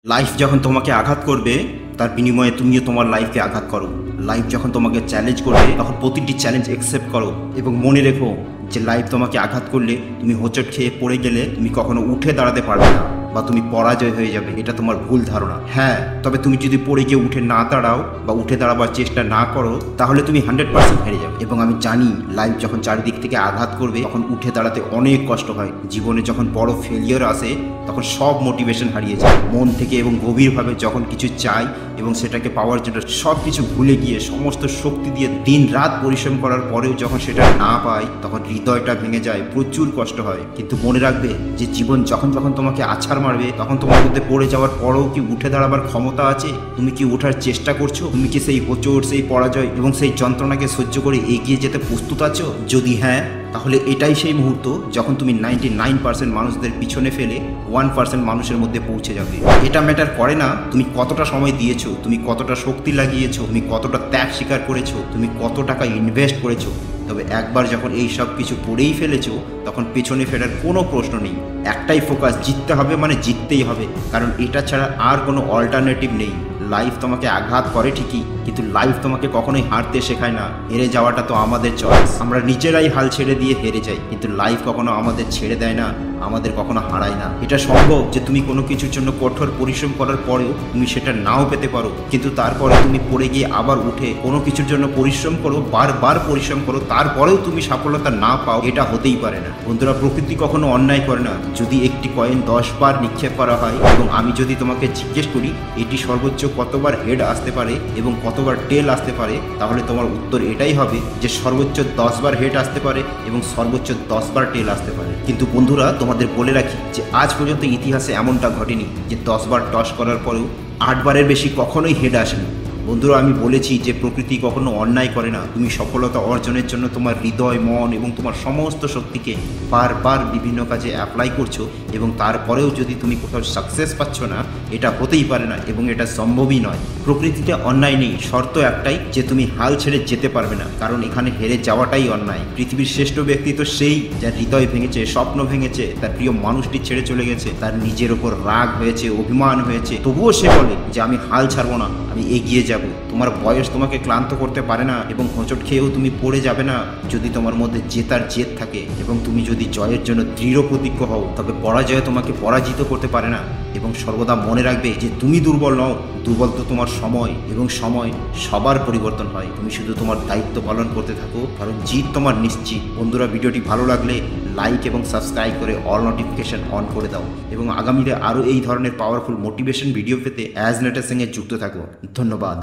Life যখন তোমাকে আঘাত করবে তার বিনিময়ে তুমিও তোমার লাইফকে আঘাত করো। লাইফ যখন তোমাকে চ্যালেঞ্জ করবে তখন প্রতিটি চ্যালেঞ্জ অ্যাকসেপ্ট করো এবং মনে রেখো যে লাইফ তোমাকে আঘাত করলে তুমি হোঁচট খেয়ে পড়ে গেলে তুমি কখনো উঠে দাঁড়াতে পারবে না বা তুমি পরাজয় হয়ে যাবে, এটা তোমার ভুল ধারণা। হ্যাঁ, তবে তুমি যদি পড়ে গিয়ে উঠে না দাঁড়াও বা উঠে দাঁড়াবার চেষ্টা না করো তাহলে তুমি 100% হেরে যাবে। এবং আমি জানি লাইফ যখন চারিদিক থেকে আঘাত করবে তখন উঠে দাঁড়াতে অনেক কষ্ট হয়। জীবনে যখন বড় ফেলিয়ার আসে তখন সব মোটিভেশন হারিয়ে যায়। মন থেকে এবং গভীরভাবে যখন কিছু চাই এবং সেটাকে পাওয়ার জন্য সব কিছু ভুলে গিয়ে সমস্ত শক্তি দিয়ে দিন রাত পরিশ্রম করার পরেও যখন সেটা না পাই তখন হৃদয়টা ভেঙে যায়, প্রচুর কষ্ট হয়। কিন্তু মনে রাখবে যে জীবন যখন যখন তোমাকে আছাড় মারবে তখন তোমার মধ্যে পড়ে যাওয়ার পরেও কি উঠে দাঁড়াবার ক্ষমতা আছে? তুমি কি ওঠার চেষ্টা করছো? তুমি কি সেই হোঁচট, সেই পরাজয় এবং সেই যন্ত্রণাকে সহ্য করে এগিয়ে যেতে প্রস্তুত আছো? যদি হ্যাঁ, তাহলে এটাই সেই মুহূর্ত যখন তুমি 99% মানুষদের পিছনে ফেলে 1% মানুষের মধ্যে পৌঁছে যাবে। এটা ম্যাটার করে না তুমি কতটা সময় দিয়েছো, তুমি কতটা শক্তি লাগিয়েছো, তুমি কতটা ত্যাগ স্বীকার করেছো, তুমি কত টাকা ইনভেস্ট করেছো। তবে একবার যখন এই সব কিছু করেই ফেলেছো তখন পেছনে ফেরার কোনো প্রশ্ন নেই। একটাই ফোকাস, জিততে হবে মানে জিততেই হবে, কারণ এটা ছাড়া আর কোনো অল্টারনেটিভ নেই। লাইফ তোমাকে আঘাত করে ঠিকই, কিন্তু লাইফ তোমাকে কখনোই হারতে শেখায় না। হেরে যাওয়াটা তো আমাদের চয়েস, আমরা নিজেরাই হাল ছেড়ে দিয়ে হেরে যাই, কিন্তু লাইফ কখনো আমাদের ছেড়ে দেয় না, আমাদের কখনো হারায় না। এটা সম্ভব যে তুমি কোনো কিছুর জন্য কঠোর পরিশ্রম করার পরেও তুমি সেটা নাও পেতে পারো, কিন্তু তারপরে তুমি পড়ে গিয়ে আবার উঠে কোনো কিছুর জন্য পরিশ্রম করো, বারবার পরিশ্রম করো, তারপরেও তুমি সফলতা না পাও, এটা হতেই পারে না। বন্ধুরা, প্রকৃতি কখনো অন্যায় করে না। যদি একটি কয়েন 10 বার নিক্ষেপ করা হয় এবং আমি যদি তোমাকে জিজ্ঞেস করি এটি সর্বোচ্চ কতবার হেড আসতে পারে এবং কতবার টেল আসতে পারে, তাহলে তোমার উত্তর এটাই হবে যে সর্বোচ্চ 10 বার হেড আসতে পারে এবং সর্বোচ্চ 10 বার টেল আসতে পারে। কিন্তু বন্ধুরা, তোমাদের বলে রাখি যে আজ পর্যন্ত ইতিহাসে এমনটা ঘটেনি যে 10 বার টস করার পরেও 8 বারের বেশি কখনোই হেড আসেনি। বন্ধুরা, আমি বলেছি যে প্রকৃতি কখনো অন্যায় করে না। তুমি সফলতা অর্জনের জন্য তোমার হৃদয়, মন এবং তোমার সমস্ত শক্তিকে বারবার বিভিন্ন কাজে অ্যাপ্লাই করছো এবং তারপরেও যদি তুমি কোথাও সাকসেস পাচ্ছ না, এটা হতেই পারে না এবং এটা সম্ভবই নয়। প্রকৃতিতে অন্যায় নেই, শর্ত একটাই যে তুমি হাল ছেড়ে যেতে পারবে না, কারণ এখানে হেরে যাওয়াটাই অন্যায়। পৃথিবীর শ্রেষ্ঠ ব্যক্তি তো সেই যার হৃদয় ভেঙেছে, স্বপ্ন ভেঙেছে, তার প্রিয় মানুষটি ছেড়ে চলে গেছে, তার নিজের ওপর রাগ হয়েছে, অভিমান হয়েছে, তবুও সে বলে যে আমি হাল ছাড়বো না, আমি এগিয়ে যাব। তোমার বয়স তোমাকে ক্লান্ত করতে পারে না এবং হোঁচট খেয়েও তুমি পড়ে যাবে না যদি তোমার মধ্যে জেতার জেদ থাকে এবং তুমি যদি জয়ের জন্য দৃঢ় প্রতিজ্ঞ হও, তবে পরাজয় তোমাকে পরাজিত করতে পারে না। এবং সর্বদা মনে রাখবে যে তুমি দুর্বল নও, দুর্বল তো তোমার সময়, এবং সময় সবার পরিবর্তন হয়। তুমি শুধু তোমার দায়িত্ব পালন করতে থাকো, কারণ জিত তোমার নিশ্চিত। বন্ধুরা, ভিডিওটি ভালো লাগলে লাইক এবং সাবস্ক্রাইব করে অল নোটিফিকেশন অন করে দাও এবং আগামীতে আরও এই ধরনের পাওয়ারফুল মোটিভেশন ভিডিও পেতে অ্যাজ নেটের সঙ্গে যুক্ত থাকো। ধন্যবাদ।